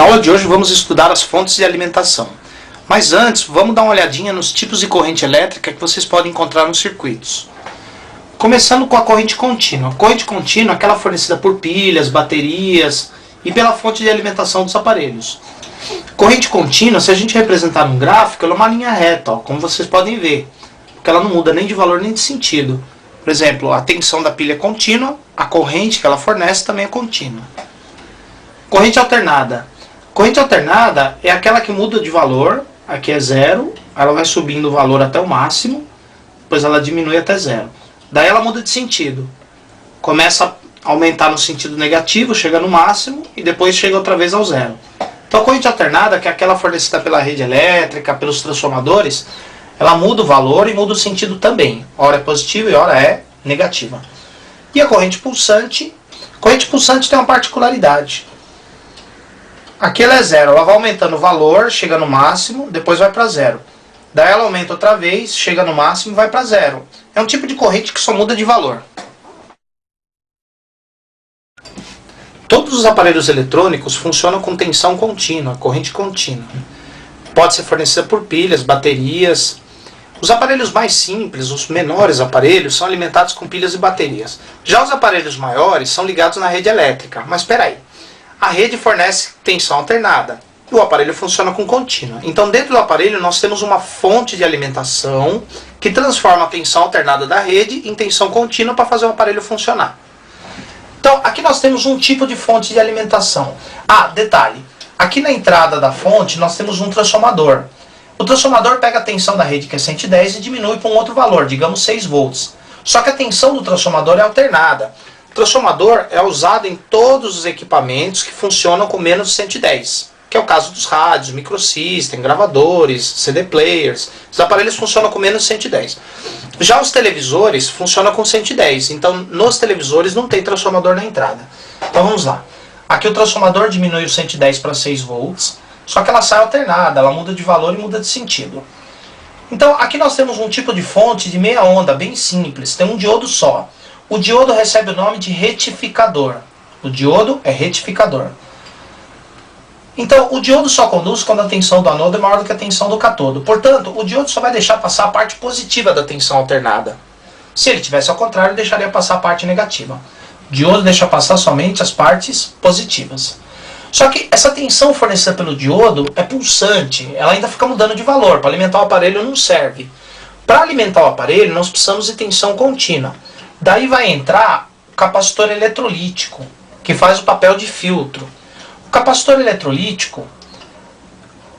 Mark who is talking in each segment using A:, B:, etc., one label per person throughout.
A: aula de hoje vamos estudar as fontes de alimentação. Mas antes, vamos dar uma olhadinha nos tipos de corrente elétrica que vocês podem encontrar nos circuitos. Começando com a corrente contínua. A corrente contínua é aquela fornecida por pilhas, baterias e pela fonte de alimentação dos aparelhos. Corrente contínua, se a gente representar num gráfico, ela é uma linha reta, ó, como vocês podem ver. Porque ela não muda nem de valor nem de sentido. Por exemplo, a tensão da pilha é contínua, a corrente que ela fornece também é contínua. Corrente alternada. Corrente alternada é aquela que muda de valor, aqui é zero, ela vai subindo o valor até o máximo, depois ela diminui até zero. Daí ela muda de sentido. Começa a aumentar no sentido negativo, chega no máximo e depois chega outra vez ao zero. Então a corrente alternada, que é aquela fornecida pela rede elétrica, pelos transformadores, ela muda o valor e muda o sentido também. Ora é positiva e ora é negativa. E a corrente pulsante tem uma particularidade. Aqui ela é zero, ela vai aumentando o valor, chega no máximo, depois vai para zero. Daí ela aumenta outra vez, chega no máximo e vai para zero. É um tipo de corrente que só muda de valor. Todos os aparelhos eletrônicos funcionam com tensão contínua, corrente contínua. Pode ser fornecida por pilhas, baterias. Os aparelhos mais simples, os menores aparelhos, são alimentados com pilhas e baterias. Já os aparelhos maiores são ligados na rede elétrica. Mas espera aí. A rede fornece tensão alternada e o aparelho funciona com contínua. Então dentro do aparelho nós temos uma fonte de alimentação que transforma a tensão alternada da rede em tensão contínua para fazer o aparelho funcionar. Então aqui nós temos um tipo de fonte de alimentação. Ah, detalhe, aqui na entrada da fonte nós temos um transformador. O transformador pega a tensão da rede, que é 110, e diminui para um outro valor, digamos 6 volts. Só que a tensão do transformador é alternada. O transformador é usado em todos os equipamentos que funcionam com menos de 110, que é o caso dos rádios, microsystem, gravadores, CD players. Os aparelhos funcionam com menos de 110. Já os televisores funcionam com 110, então nos televisores não tem transformador na entrada. Então vamos lá. Aqui o transformador diminui o 110 para 6 volts, só que ela sai alternada, ela muda de valor e muda de sentido. Então aqui nós temos um tipo de fonte de meia onda, bem simples, tem um diodo só. O diodo recebe o nome de retificador. O diodo é retificador. Então, o diodo só conduz quando a tensão do anodo é maior do que a tensão do cátodo. Portanto, o diodo só vai deixar passar a parte positiva da tensão alternada. Se ele tivesse ao contrário, deixaria passar a parte negativa. O diodo deixa passar somente as partes positivas. Só que essa tensão fornecida pelo diodo é pulsante. Ela ainda fica mudando de valor. Para alimentar o aparelho não serve. Para alimentar o aparelho, nós precisamos de tensão contínua. Daí vai entrar o capacitor eletrolítico, que faz o papel de filtro. O capacitor eletrolítico,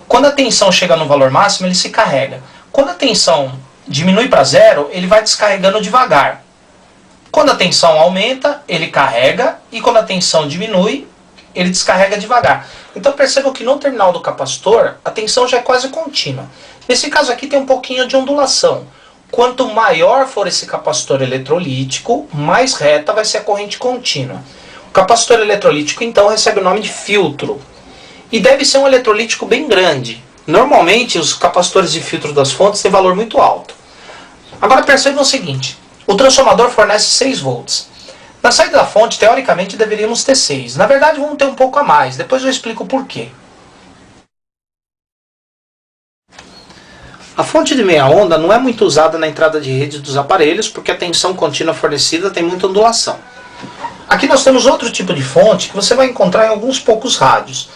A: quando a tensão chega no valor máximo, ele se carrega. Quando a tensão diminui para zero, ele vai descarregando devagar. Quando a tensão aumenta, ele carrega, e quando a tensão diminui, ele descarrega devagar. Então percebam que no terminal do capacitor, a tensão já é quase contínua. Nesse caso aqui tem um pouquinho de ondulação. Quanto maior for esse capacitor eletrolítico, mais reta vai ser a corrente contínua. O capacitor eletrolítico, então, recebe o nome de filtro. E deve ser um eletrolítico bem grande. Normalmente, os capacitores de filtro das fontes têm valor muito alto. Agora percebam o seguinte. O transformador fornece 6 volts. Na saída da fonte, teoricamente, deveríamos ter 6. Na verdade, vamos ter um pouco a mais. Depois eu explico o porquê. A fonte de meia onda não é muito usada na entrada de rede dos aparelhos porque a tensão contínua fornecida tem muita ondulação. Aqui nós temos outro tipo de fonte que você vai encontrar em alguns poucos rádios.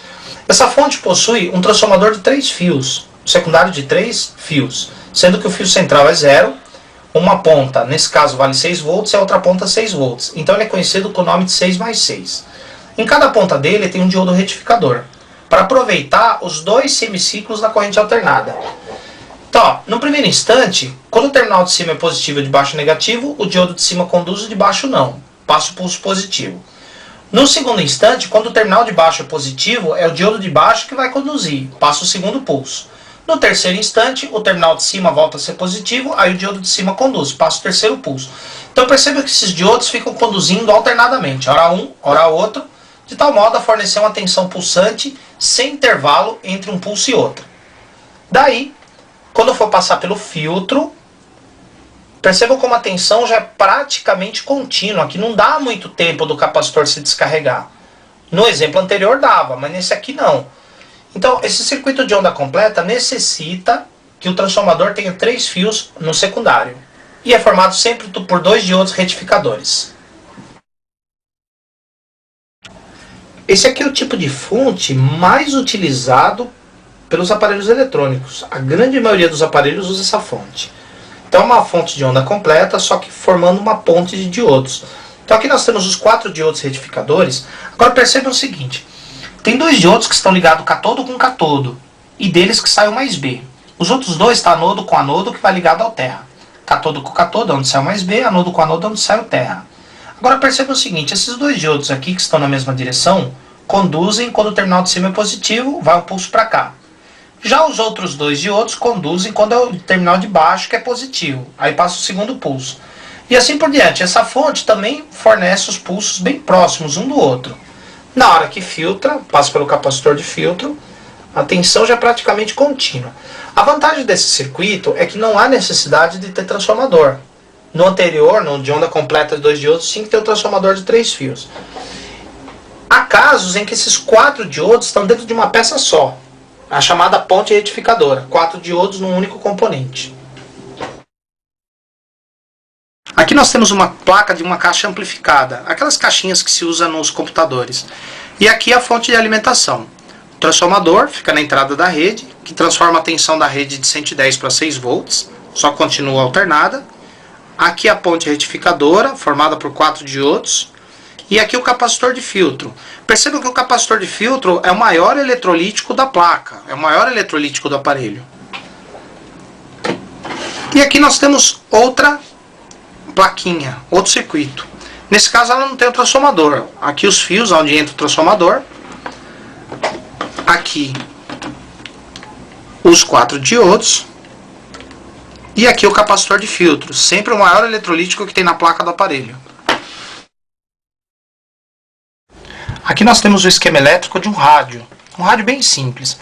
A: Essa fonte possui um transformador de 3 fios, secundário de 3 fios, sendo que o fio central é 0, uma ponta, nesse caso vale 6 volts, e a outra ponta 6 volts. Então ele é conhecido com o nome de 6 mais 6. Em cada ponta dele tem um diodo retificador, para aproveitar os dois semiciclos da corrente alternada. Então, ó, no primeiro instante, quando o terminal de cima é positivo e de baixo negativo, o diodo de cima conduz e de baixo não. Passa o pulso positivo. No segundo instante, quando o terminal de baixo é positivo, é o diodo de baixo que vai conduzir. Passa o segundo pulso. No terceiro instante, o terminal de cima volta a ser positivo, aí o diodo de cima conduz. Passa o terceiro pulso. Então perceba que esses diodos ficam conduzindo alternadamente. Ora um, ora outro, de tal modo a fornecer uma tensão pulsante sem intervalo entre um pulso e outro. Daí, quando for passar pelo filtro, percebam como a tensão já é praticamente contínua, que não dá muito tempo do capacitor se descarregar. No exemplo anterior dava, mas nesse aqui não. Então, esse circuito de onda completa necessita que o transformador tenha 3 fios no secundário. E é formado sempre por 2 diodos retificadores. Esse aqui é o tipo de fonte mais utilizado pelos aparelhos eletrônicos. A grande maioria dos aparelhos usa essa fonte. Então é uma fonte de onda completa, só que formando uma ponte de diodos. Então aqui nós temos os 4 diodos retificadores. Agora percebam o seguinte. Tem 2 diodos que estão ligados catodo com catodo. E deles que sai o mais B. Os outros 2 estão anodo com anodo que vai ligado ao terra. Catodo com catodo é onde sai o mais B, anodo com anodo é onde sai o terra. Agora perceba o seguinte, esses 2 diodos aqui que estão na mesma direção, conduzem quando o terminal de cima é positivo, vai um pulso para cá. Já os outros 2 diodos conduzem quando é o terminal de baixo que é positivo, aí passa o segundo pulso. E assim por diante, essa fonte também fornece os pulsos bem próximos um do outro. Na hora que filtra, passa pelo capacitor de filtro, a tensão já é praticamente contínua. A vantagem desse circuito é que não há necessidade de ter transformador. No anterior, no de onda completa de 2 diodos, tinha que ter um transformador de 3 fios. Há casos em que esses 4 diodos estão dentro de uma peça só, a chamada ponte retificadora, 4 diodos num único componente. Aqui nós temos uma placa de uma caixa amplificada, aquelas caixinhas que se usa nos computadores. E aqui a fonte de alimentação. O transformador fica na entrada da rede, que transforma a tensão da rede de 110 para 6 volts, só continua alternada. Aqui a ponte retificadora, formada por 4 diodos. E aqui o capacitor de filtro. Percebam que o capacitor de filtro é o maior eletrolítico da placa, é o maior eletrolítico do aparelho. E aqui nós temos outra plaquinha, outro circuito. Nesse caso ela não tem o transformador. Aqui os fios onde entra o transformador. Aqui os 4 diodos. E aqui o capacitor de filtro, sempre o maior eletrolítico que tem na placa do aparelho. Aqui nós temos o esquema elétrico de um rádio bem simples.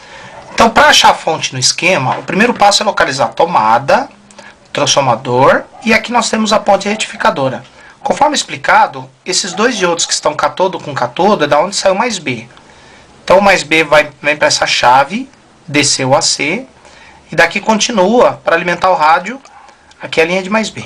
A: Então, para achar a fonte no esquema, o primeiro passo é localizar a tomada, o transformador, e aqui nós temos a ponte retificadora. Conforme explicado, esses 2 diodos que estão catodo com catodo é da onde sai o mais B. Então o mais B vem para essa chave, desceu o AC, e daqui continua para alimentar o rádio, aqui é a linha de mais B.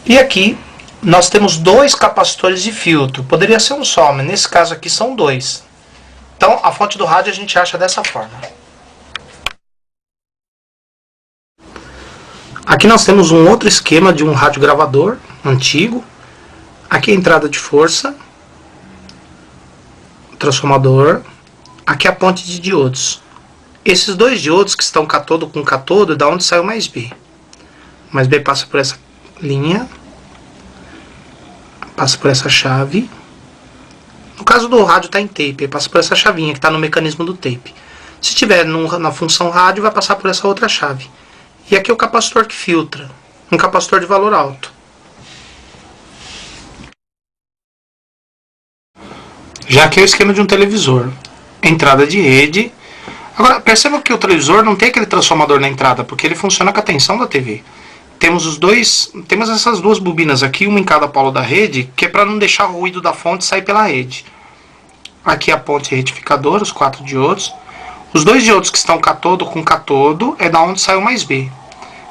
A: E aqui nós temos 2 capacitores de filtro, poderia ser um só, mas nesse caso aqui são 2. Então a fonte do rádio a gente acha dessa forma. Aqui nós temos um outro esquema de um rádio gravador antigo. Aqui a entrada de força, transformador, aqui a ponte de diodos. Esses 2 diodos que estão catodo com catodo é da onde sai o mais B. O mais B passa por essa linha, passa por essa chave. No caso do rádio está em tape, passa por essa chavinha que está no mecanismo do tape. Se estiver na função rádio, vai passar por essa outra chave. E aqui é o capacitor que filtra, um capacitor de valor alto. Já aqui é o esquema de um televisor. Entrada de rede. Agora, perceba que o televisor não tem aquele transformador na entrada, porque ele funciona com a tensão da TV. Temos essas 2 bobinas aqui, uma em cada polo da rede, que é para não deixar o ruído da fonte sair pela rede. Aqui a ponte retificadora, os 4 diodos. Os 2 diodos que estão catodo com catodo é da onde sai o mais B.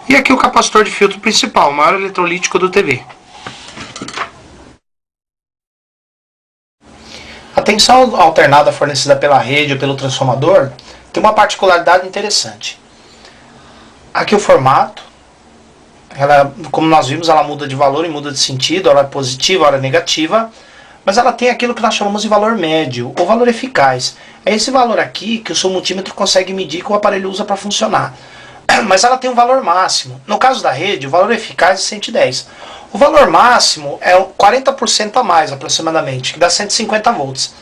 A: E aqui o capacitor de filtro principal, o maior eletrolítico do TV. A tensão alternada fornecida pela rede ou pelo transformador tem uma particularidade interessante. Aqui o formato, como nós vimos, ela muda de valor e muda de sentido, ela é positiva, ela é negativa, mas ela tem aquilo que nós chamamos de valor médio, ou valor eficaz. É esse valor aqui que o seu multímetro consegue medir que o aparelho usa para funcionar. Mas ela tem um valor máximo. No caso da rede, o valor eficaz é 110. O valor máximo é 40% a mais, aproximadamente, que dá 150 volts.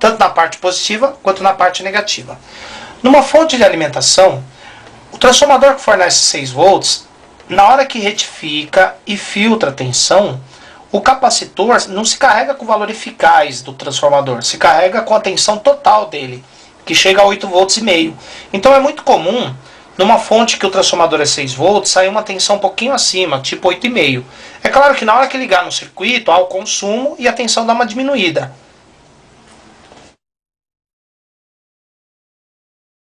A: Tanto na parte positiva, quanto na parte negativa. Numa fonte de alimentação, o transformador que fornece 6 volts, na hora que retifica e filtra a tensão, o capacitor não se carrega com o valor eficaz do transformador, se carrega com a tensão total dele, que chega a 8,5 volts. Então é muito comum Numa fonte que o transformador é 6 volts, sai uma tensão um pouquinho acima, tipo 8,5. É claro que na hora que ligar no circuito, há o consumo e a tensão dá uma diminuída.